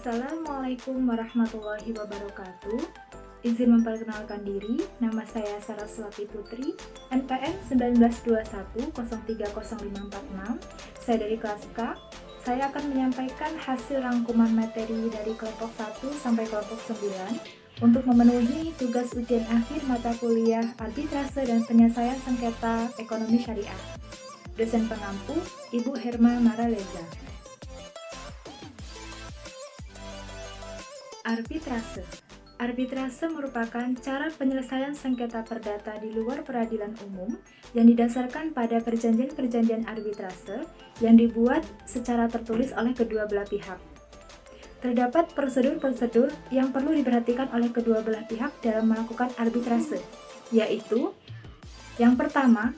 Assalamualaikum warahmatullahi wabarakatuh. Izin memperkenalkan diri, nama saya Saraswati Putri, NPM 1921030546. Saya dari kelas K. Saya akan menyampaikan hasil rangkuman materi dari kelompok 1 sampai kelompok 9 untuk memenuhi tugas ujian akhir mata kuliah Arbitrase dan Penyelesaian Sengketa Ekonomi Syariah. Dosen pengampu, Ibu Herma Maraleza. Arbitrase. Arbitrase merupakan cara penyelesaian sengketa perdata di luar peradilan umum yang didasarkan pada perjanjian-perjanjian arbitrase yang dibuat secara tertulis oleh kedua belah pihak. Terdapat prosedur-prosedur yang perlu diperhatikan oleh kedua belah pihak dalam melakukan arbitrase, yaitu yang pertama,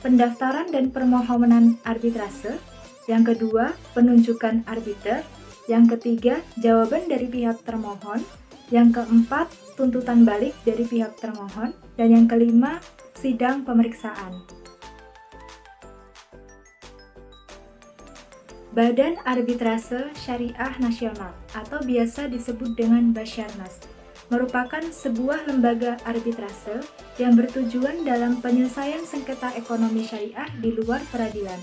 pendaftaran dan permohonan arbitrase, yang kedua, penunjukan arbiter, yang ketiga, jawaban dari pihak termohon, yang keempat, tuntutan balik dari pihak termohon, dan yang kelima, sidang pemeriksaan. Badan Arbitrase Syariah Nasional atau biasa disebut dengan Basyarnas merupakan sebuah lembaga arbitrase yang bertujuan dalam penyelesaian sengketa ekonomi syariah di luar peradilan.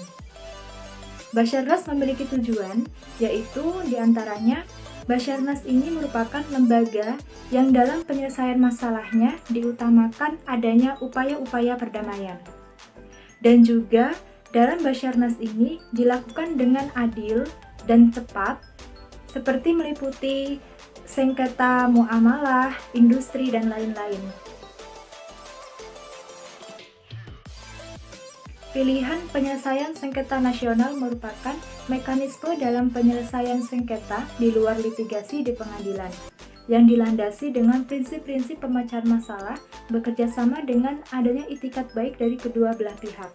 Basyarnas memiliki tujuan, yaitu diantaranya Basyarnas ini merupakan lembaga yang dalam penyelesaian masalahnya diutamakan adanya upaya-upaya perdamaian. Dan juga dalam Basyarnas ini dilakukan dengan adil dan cepat, seperti meliputi sengketa muamalah, industri, dan lain-lain. Pilihan penyelesaian sengketa nasional merupakan mekanisme dalam penyelesaian sengketa di luar litigasi di pengadilan, yang dilandasi dengan prinsip-prinsip pemecahan masalah bekerjasama dengan adanya itikat baik dari kedua belah pihak.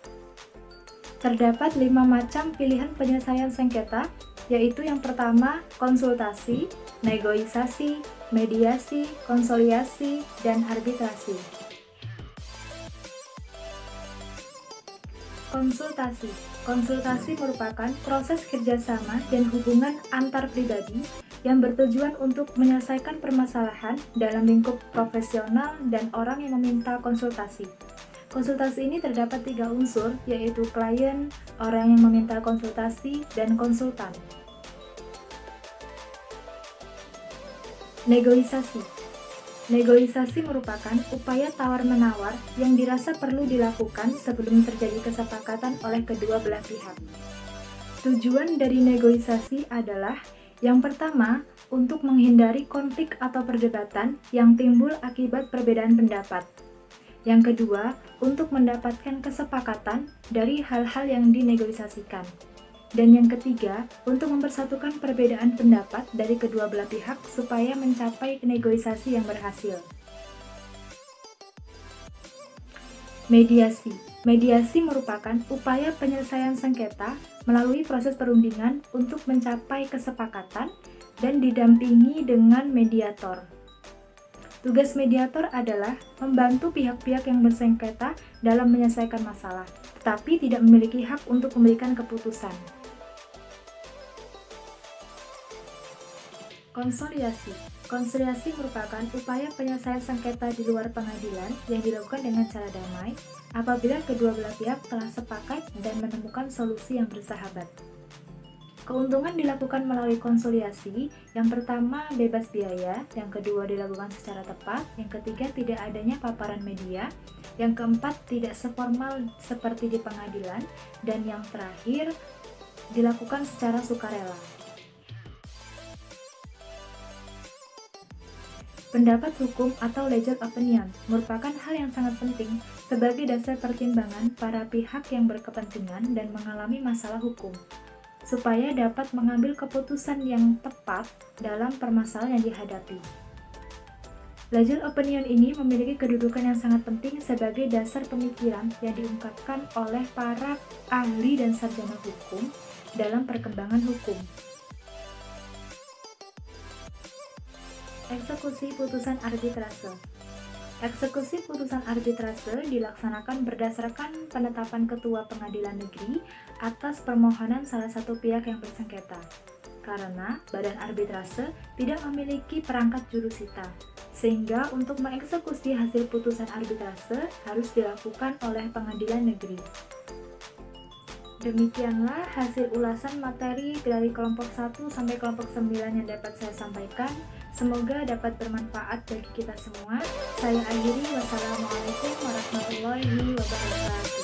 Terdapat 5 macam pilihan penyelesaian sengketa, yaitu yang pertama, konsultasi, negosiasi, mediasi, konsiliasi, dan arbitrasi. Konsultasi. Konsultasi merupakan proses kerjasama dan hubungan antar pribadi yang bertujuan untuk menyelesaikan permasalahan dalam lingkup profesional dan orang yang meminta konsultasi. Konsultasi ini terdapat 3 unsur, yaitu klien, orang yang meminta konsultasi, dan konsultan. Negosiasi. Negosiasi merupakan upaya tawar-menawar yang dirasa perlu dilakukan sebelum terjadi kesepakatan oleh kedua belah pihak. Tujuan dari negosiasi adalah yang pertama, untuk menghindari konflik atau perdebatan yang timbul akibat perbedaan pendapat. Yang kedua, untuk mendapatkan kesepakatan dari hal-hal yang dinegosiasikan. Dan yang ketiga, untuk mempersatukan perbedaan pendapat dari kedua belah pihak supaya mencapai negosiasi yang berhasil. Mediasi. Mediasi merupakan upaya penyelesaian sengketa melalui proses perundingan untuk mencapai kesepakatan dan didampingi dengan mediator. Tugas mediator adalah membantu pihak-pihak yang bersengketa dalam menyelesaikan masalah, tetapi tidak memiliki hak untuk memberikan keputusan. Konsiliasi. Konsiliasi merupakan upaya penyelesaian sengketa di luar pengadilan yang dilakukan dengan cara damai apabila kedua belah pihak telah sepakat dan menemukan solusi yang bersahabat. Keuntungan dilakukan melalui konsiliasi, yang pertama bebas biaya, yang kedua dilakukan secara tepat, yang ketiga tidak adanya paparan media, yang keempat tidak seformal seperti di pengadilan, dan yang terakhir dilakukan secara sukarela. Pendapat hukum atau legal opinion merupakan hal yang sangat penting sebagai dasar pertimbangan para pihak yang berkepentingan dan mengalami masalah hukum, supaya dapat mengambil keputusan yang tepat dalam permasalahan yang dihadapi. Legal opinion ini memiliki kedudukan yang sangat penting sebagai dasar pemikiran yang diungkapkan oleh para ahli dan sarjana hukum dalam perkembangan hukum. Eksekusi putusan arbitrase. Eksekusi putusan arbitrase dilaksanakan berdasarkan penetapan ketua pengadilan negeri atas permohonan salah satu pihak yang bersengketa. karena badan arbitrase tidak memiliki perangkat jurusita, sehingga untuk mengeksekusi hasil putusan arbitrase harus dilakukan oleh pengadilan negeri. Demikianlah hasil ulasan materi dari kelompok 1 sampai kelompok 9 yang dapat saya sampaikan. Semoga dapat bermanfaat bagi kita semua. Saya akhiri, wassalamualaikum warahmatullahi wabarakatuh.